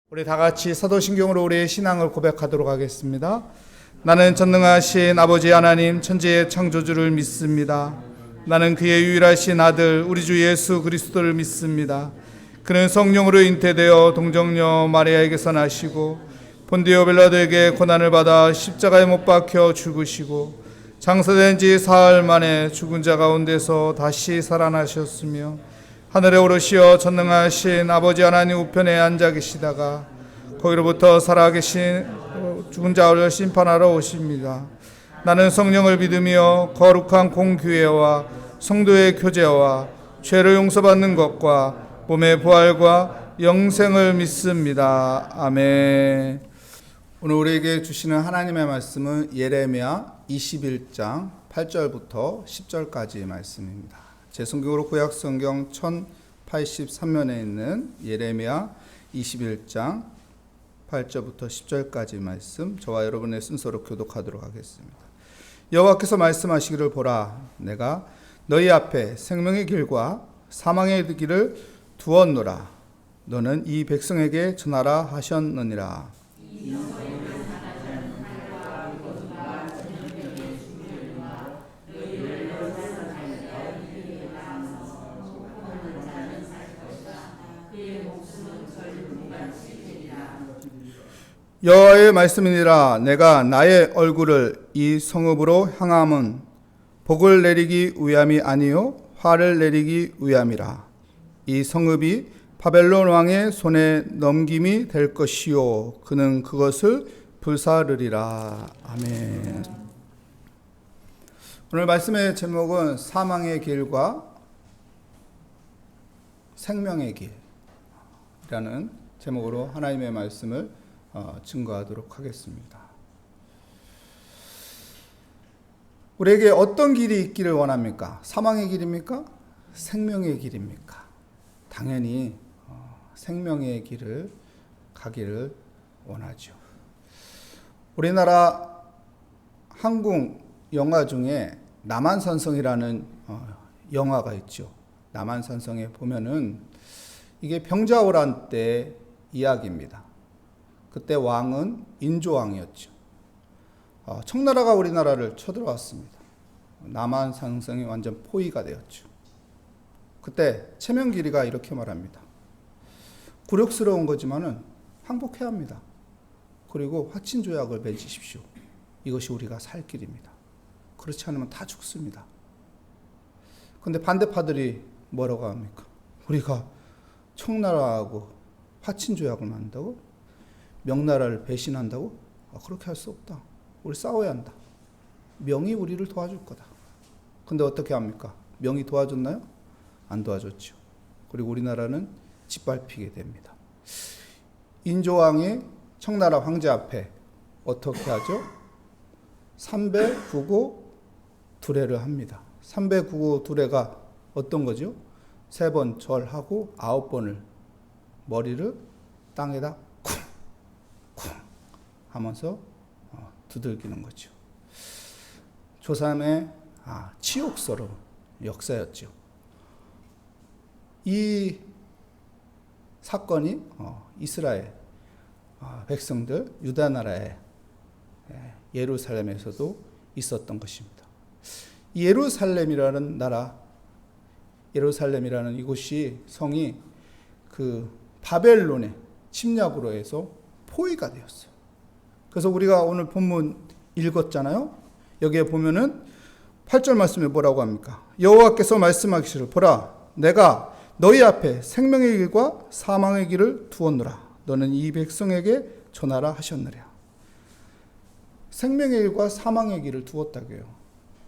우리 다 같이 사도신경으로 우리의 신앙을 고백하도록 하겠습니다. 나는 전능하신 아버지 하나님 천지의 창조주를 믿습니다. 나는 그의 유일하신 아들 우리 주 예수 그리스도를 믿습니다. 그는 성령으로 잉태되어 동정녀 마리아에게서 나시고 본디오 빌라도에게 고난을 받아 십자가에 못 박혀 죽으시고 장사된 지 사흘 만에 죽은 자 가운데서 다시 살아나셨으며 하늘에 오르시어 전능하신 아버지 하나님 우편에 앉아 계시다가 거기로부터 살아계신 죽은 자를 심판하러 오십니다. 나는 성령을 믿으며 거룩한 공교회와 성도의 교제와 죄를 용서받는 것과 몸의 부활과 영생을 믿습니다. 아멘. 오늘 우리에게 주시는 하나님의 말씀은 예레미야 21장 8절부터 10절까지의 말씀입니다. 제 성경으로 구약성경 1083면에 있는 예레미야 21장 8절부터 10절까지 말씀, 저와 여러분의 순서로 교독하도록 하겠습니다. 여호와께서 말씀하시기를 보라, 내가 너희 앞에 생명의 길과 사망의 길을 두었노라. 너는 이 백성에게 전하라 하셨느니라. 여호와의 말씀이니라. 내가 나의 얼굴을 이 성읍으로 향함은 복을 내리기 위함이 아니요 화를 내리기 위함이라. 이 성읍이 바벨론 왕의 손에 넘김이 될 것이요 그는 그것을 불사르리라. 아멘. 오늘 말씀의 제목은 사망의 길과 생명의 길이라는 제목으로 하나님의 말씀을 증거하도록 하겠습니다. 우리에게 어떤 길이 있기를 원합니까? 사망의 길입니까? 생명의 길입니까? 당연히 생명의 길을 가기를 원하죠. 우리나라 한국 영화 중에 남한산성이라는 영화가 있죠. 남한산성에 보면은 이게 병자호란 때 이야기입니다. 그때 왕은 인조왕이었죠. 청나라가 우리나라를 쳐들어왔습니다. 남한산성이 완전 포위가 되었죠. 그때 최명길이가 이렇게 말합니다. 굴욕스러운 거지만은 항복해야 합니다. 그리고 화친조약을 맺으십시오. 이것이 우리가 살 길입니다. 그렇지 않으면 다 죽습니다. 그런데 반대파들이 뭐라고 합니까? 우리가 청나라하고 화친조약을 만든다고? 명나라를 배신한다고? 그렇게 할 수 없다. 우리 싸워야 한다. 명이 우리를 도와줄 거다. 근데 어떻게 합니까? 명이 도와줬나요? 안 도와줬죠. 그리고 우리나라는 짓밟히게 됩니다. 인조왕이 청나라 황제 앞에 어떻게 하죠? 삼배구고 두례를 합니다. 삼배구고 두례가 어떤 거죠? 3번 절하고 9번을 머리를 땅에다 하면서 두들기는 거죠. 조삼의 치욕스러운 역사였죠. 이 사건이 이스라엘 백성들 유다 나라의 예루살렘에서도 있었던 것입니다. 이 예루살렘이라는 나라, 예루살렘이라는 이곳이 성이 그 바벨론의 침략으로 해서 포위가 되었어요. 그래서 우리가 오늘 본문 읽었잖아요. 여기에 보면은 8절 말씀에 뭐라고 합니까? 여호와께서 말씀하시기를 보라, 내가 너희 앞에 생명의 길과 사망의 길을 두었노라. 너는 이 백성에게 전하라 하셨느라. 생명의 길과 사망의 길을 두었다고요.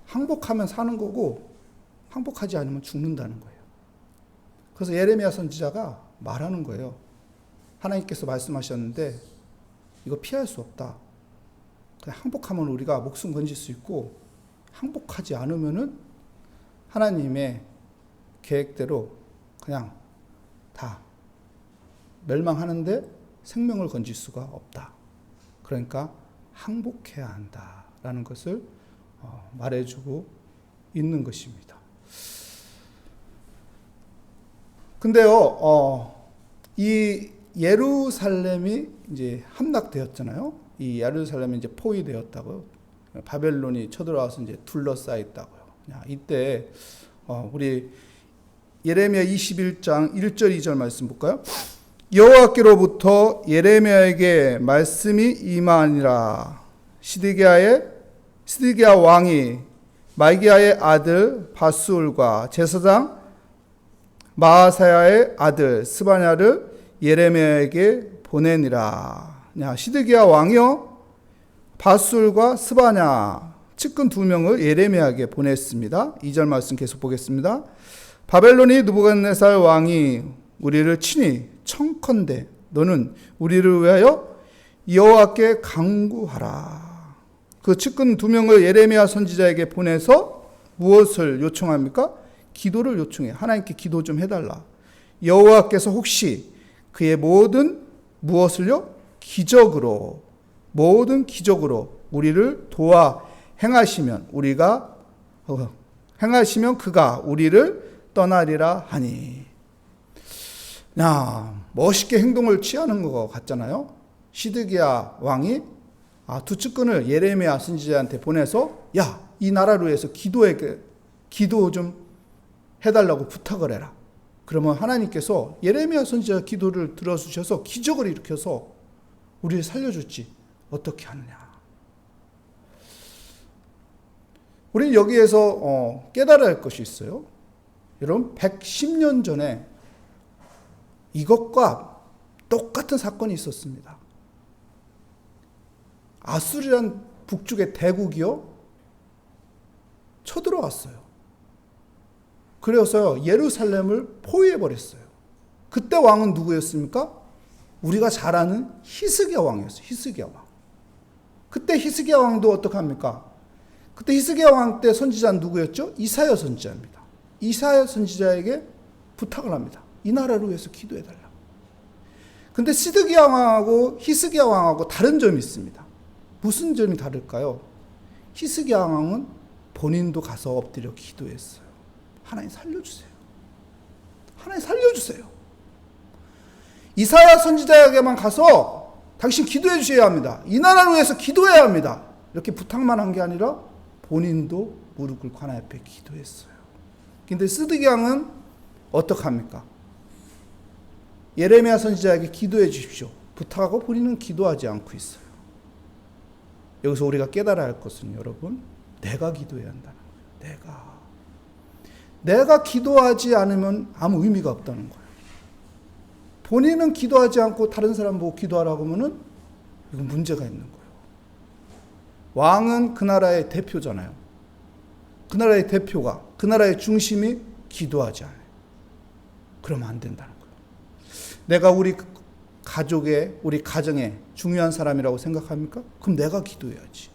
항복하면 사는 거고 항복하지 않으면 죽는다는 거예요. 그래서 예레미야 선지자가 말하는 거예요. 하나님께서 말씀하셨는데 이거 피할 수 없다. 그냥 항복하면 우리가 목숨 건질 수 있고 항복하지 않으면은 하나님의 계획대로 그냥 다 멸망하는데 생명을 건질 수가 없다. 그러니까 항복해야 한다라는 것을 말해주고 있는 것입니다. 근데요, 이 예루살렘이 이제 함락되었잖아요. 이 예루살렘이 이제 포위되었다고요. 바벨론이 쳐들어와서 이제 둘러싸였다고요. 이때 우리 예레미야 21장 1절 2절 말씀 볼까요? 여호와께로부터 예레미야에게 말씀이 임하니라. 시드기야 왕이 말기야의 아들 바수울과 제사장 마아사야의 아들 스바냐를 예레미야에게 보내니라. 시드기야 왕이요 바수울과 스바냐 측근 두 명을 예레미야에게 보냈습니다. 2절 말씀 계속 보겠습니다. 바벨론이 느부갓네살 왕이 우리를 친히 청컨대 너는 우리를 위하여 여호와께 간구하라. 그 측근 두 명을 예레미야 선지자에게 보내서 무엇을 요청합니까? 기도를 요청해. 하나님께 기도 좀 해달라. 여호와께서 혹시 그의 모든 무엇을요? 기적으로, 모든 기적으로 우리를 도와 행하시면 그가 우리를 떠나리라 하니. 멋있게 행동을 취하는 것 같잖아요. 시드기야 왕이 두 측근을 예레미야 선지자한테 보내서 이 나라를 위해서 기도 좀 해달라고 부탁을 해라. 그러면 하나님께서 예레미야 선지자 기도를 들어주셔서 기적을 일으켜서 우리를 살려줬지. 어떻게 하느냐. 우리는 여기에서 깨달아야 할 것이 있어요. 여러분 110년 전에 이것과 똑같은 사건이 있었습니다. 아수리란 북쪽의 대국이요 쳐들어왔어요. 그래서 예루살렘을 포위해버렸어요. 그때 왕은 누구였습니까? 우리가 잘 아는 히스기야 왕이었어요. 히스기야 왕. 그때 히스기야 왕도 어떡합니까? 그때 히스기야 왕 때 선지자는 누구였죠? 이사야 선지자입니다. 이사야 선지자에게 부탁을 합니다. 이 나라를 위해서 기도해달라. 근데 시드기야 왕하고 히스기야 왕하고 다른 점이 있습니다. 무슨 점이 다를까요? 히스기야 왕은 본인도 가서 엎드려 기도했어요. 하나님 살려주세요. 하나님 살려주세요. 이사야 선지자에게만 가서 당신 기도해 주셔야 합니다. 이 나라를 위해서 기도해야 합니다. 이렇게 부탁만 한 게 아니라 본인도 무릎 꿇고 하나님 앞에 기도했어요. 근데 시드기야 왕은 어떡합니까? 예레미야 선지자에게 기도해 주십시오. 부탁하고 본인은 기도하지 않고 있어요. 여기서 우리가 깨달아야 할 것은 여러분, 내가 기도해야 한다는 거예요. 내가 기도하지 않으면 아무 의미가 없다는 거예요. 본인은 기도하지 않고 다른 사람 보고 기도하라고 하면은 이건 문제가 있는 거예요. 왕은 그 나라의 대표잖아요. 그 나라의 대표가, 그 나라의 중심이 기도하지 않아요. 그러면 안 된다는 거예요. 내가 우리 가족의, 우리 가정의 중요한 사람이라고 생각합니까? 그럼 내가 기도해야지.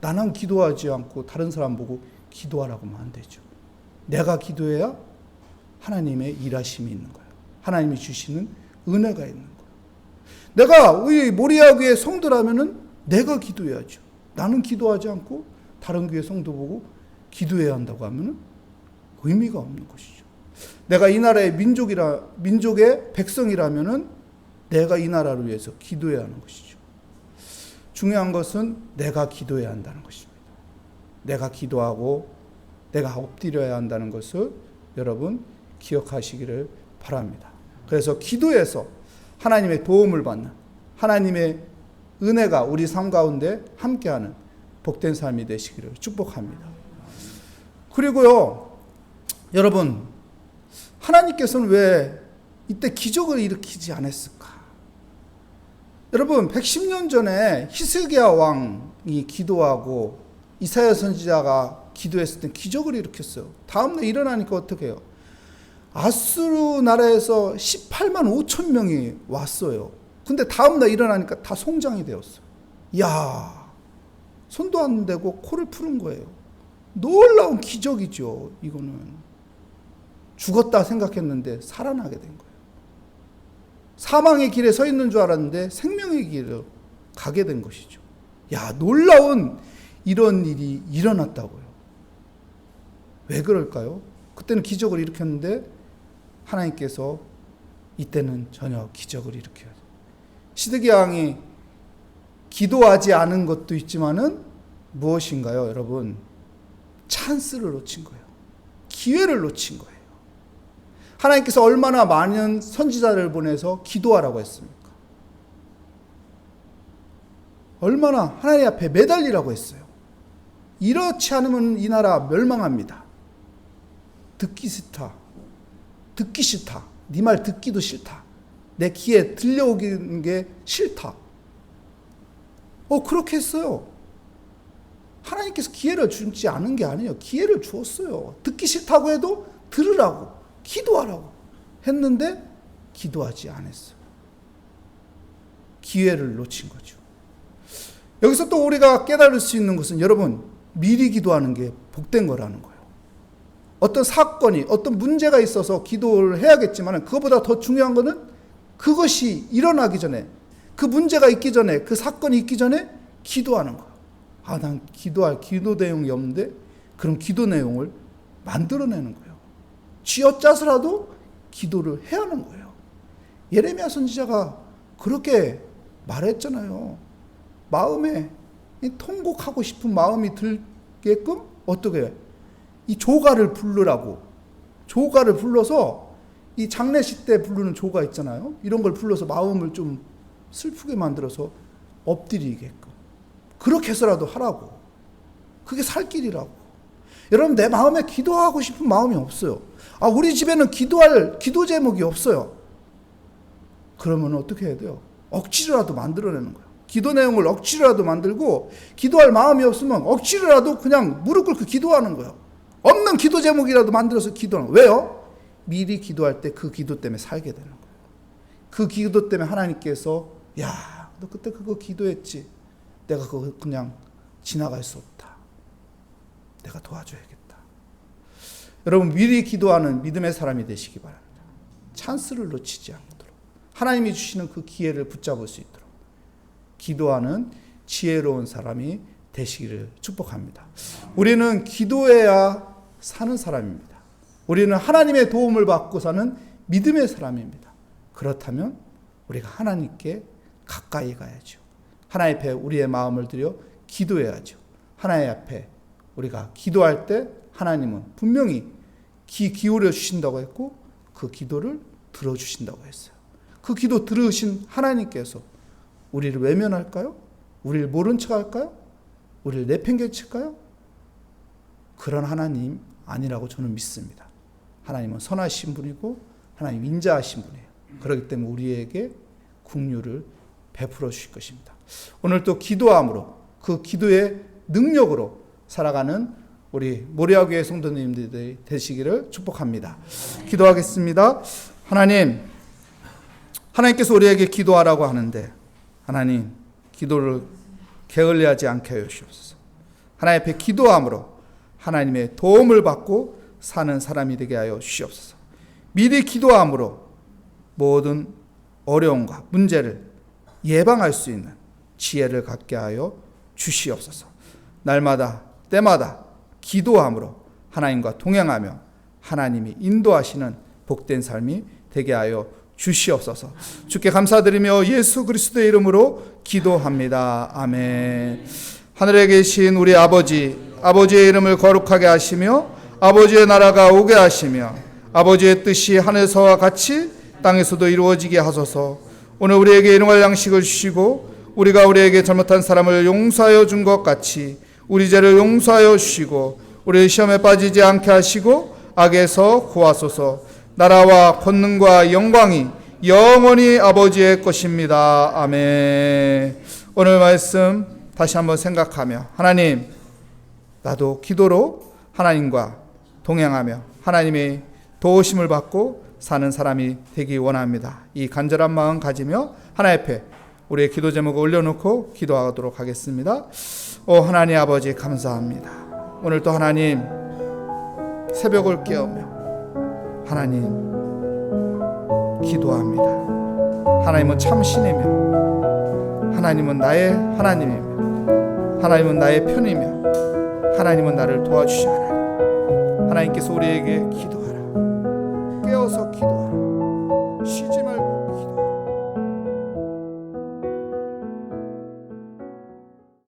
나는 기도하지 않고 다른 사람 보고 기도하라고 하면 안 되죠. 내가 기도해야 하나님의 일하심이 있는 거예요. 하나님이 주시는 은혜가 있는 거예요. 내가 우리 모리아 교회 성도라면은 내가 기도해야죠. 나는 기도하지 않고 다른 교회 성도 보고 기도해야 한다고 하면은 의미가 없는 것이죠. 내가 이 나라의 민족의 백성이라면은 내가 이 나라를 위해서 기도해야 하는 것이죠. 중요한 것은 내가 기도해야 한다는 것입니다. 내가 기도하고 내가 엎드려야 한다는 것을 여러분 기억하시기를 바랍니다. 그래서 기도해서 하나님의 도움을 받는, 하나님의 은혜가 우리 삶 가운데 함께하는 복된 삶이 되시기를 축복합니다. 그리고요, 여러분, 하나님께서는 왜 이때 기적을 일으키지 않았을까? 여러분, 110년 전에 히스기야 왕이 기도하고 이사야 선지자가 기도했을 때 기적을 일으켰어요. 다음날 일어나니까 어떻게 해요? 아수르 나라에서 18만 5천 명이 왔어요. 근데 다음날 일어나니까 다 송장이 되었어요. 이야, 손도 안 대고 코를 푸는 거예요. 놀라운 기적이죠. 이거는 죽었다 생각했는데 살아나게 된 거예요. 사망의 길에 서 있는 줄 알았는데 생명의 길을 가게 된 것이죠. 야, 놀라운 이런 일이 일어났다고요. 왜 그럴까요? 그때는 기적을 일으켰는데 하나님께서 이때는 전혀 기적을 일으켜요. 시드기야 왕이 기도하지 않은 것도 있지만은 무엇인가요, 여러분? 찬스를 놓친 거예요. 기회를 놓친 거예요. 하나님께서 얼마나 많은 선지자를 보내서 기도하라고 했습니까? 얼마나 하나님 앞에 매달리라고 했어요. 이렇지 않으면 이 나라 멸망합니다. 듣기 싫다. 네 말 듣기도 싫다. 내 귀에 들려오는 게 싫다. 그렇게 했어요. 하나님께서 기회를 주지 않은 게 아니에요. 기회를 주었어요. 듣기 싫다고 해도 들으라고, 기도하라고 했는데 기도하지 않았어요. 기회를 놓친 거죠. 여기서 또 우리가 깨달을 수 있는 것은, 여러분, 미리 기도하는 게 복된 거라는 거예요. 어떤 사건이, 어떤 문제가 있어서 기도를 해야겠지만, 그것보다 더 중요한 것은 그것이 일어나기 전에, 그 문제가 있기 전에, 그 사건이 있기 전에 기도하는 거예요. 난 기도할 기도 내용이 없는데, 그럼 기도 내용을 만들어내는 거예요. 쥐어짜서라도 기도를 해야 하는 거예요. 예레미야 선지자가 그렇게 말했잖아요. 마음에 통곡하고 싶은 마음이 들게끔 어떻게 해? 이 조가를 부르라고. 조가를 불러서, 이 장례식 때 부르는 조가 있잖아요. 이런 걸 불러서 마음을 좀 슬프게 만들어서 엎드리게끔. 그렇게 해서라도 하라고. 그게 살 길이라고. 여러분, 내 마음에 기도하고 싶은 마음이 없어요. 우리 집에는 기도할 기도 제목이 없어요. 그러면 어떻게 해야 돼요? 억지로라도 만들어내는 거예요. 기도 내용을 억지로라도 만들고, 기도할 마음이 없으면 억지로라도 그냥 무릎 꿇고 기도하는 거예요. 없는 기도 제목이라도 만들어서 기도하는 거예요. 왜요? 미리 기도할 때 그 기도 때문에 살게 되는 거예요. 그 기도 때문에 하나님께서, 야, 너 그때 그거 기도했지? 내가 그거 그냥 지나갈 수 없다. 내가 도와줘야겠다. 여러분, 미리 기도하는 믿음의 사람이 되시기 바랍니다. 찬스를 놓치지 않도록, 하나님이 주시는 그 기회를 붙잡을 수 있도록 기도하는 지혜로운 사람이 되시기를 축복합니다. 우리는 기도해야 사는 사람입니다. 우리는 하나님의 도움을 받고 사는 믿음의 사람입니다. 그렇다면 우리가 하나님께 가까이 가야죠. 하나님 앞에 우리의 마음을 들여 기도해야죠. 하나님 앞에 우리가 기도할 때 하나님은 분명히 귀 기울여 주신다고 했고, 그 기도를 들어주신다고 했어요. 그 기도 들으신 하나님께서 우리를 외면할까요? 우리를 모른 척 할까요? 우리를 내팽개칠까요? 그런 하나님 아니라고 저는 믿습니다. 하나님은 선하신 분이고 하나님 인자하신 분이에요. 그렇기 때문에 우리에게 긍휼을 베풀어 주실 것입니다. 오늘 또 기도함으로, 그 기도의 능력으로 살아가는 우리 모리아교회 성도님들이 되시기를 축복합니다. 기도하겠습니다. 하나님께서 우리에게 기도하라고 하는데, 하나님, 기도를 게을리하지 않게 하여 주옵소서. 하나님 앞에 기도함으로 하나님의 도움을 받고 사는 사람이 되게 하여 주시옵소서. 미리 기도함으로 모든 어려움과 문제를 예방할 수 있는 지혜를 갖게 하여 주시옵소서. 날마다 때마다 기도함으로 하나님과 동행하며 하나님이 인도하시는 복된 삶이 되게 하여 주시옵소서. 주께 감사드리며 예수 그리스도의 이름으로 기도합니다. 아멘. 하늘에 계신 우리 아버지의 이름을 거룩하게 하시며 아버지의 나라가 오게 하시며 아버지의 뜻이 하늘에서와 같이 땅에서도 이루어지게 하소서. 오늘 우리에게 일용할 양식을 주시고, 우리가 우리에게 잘못한 사람을 용서하여 준 것 같이 우리 죄를 용서하여 주시고, 우리를 시험에 빠지지 않게 하시고 악에서 구하소서. 나라와 권능과 영광이 영원히 아버지의 것입니다. 아멘. 오늘 말씀 다시 한번 생각하며, 하나님, 나도 기도로 하나님과 동행하며 하나님의 도우심을 받고 사는 사람이 되기 원합니다. 이 간절한 마음 가지며 하나님 앞에 우리의 기도 제목을 올려놓고 기도하도록 하겠습니다. 하나님 아버지, 감사합니다. 오늘 또 하나님, 새벽을 깨우며 하나님 기도합니다. 하나님은 참신이며 하나님은 나의 하나님이며 하나님은 나의 편이며 하나님은 나를 도와주시오. 하나님께서 우리에게 기도하라, 깨어서 기도하라.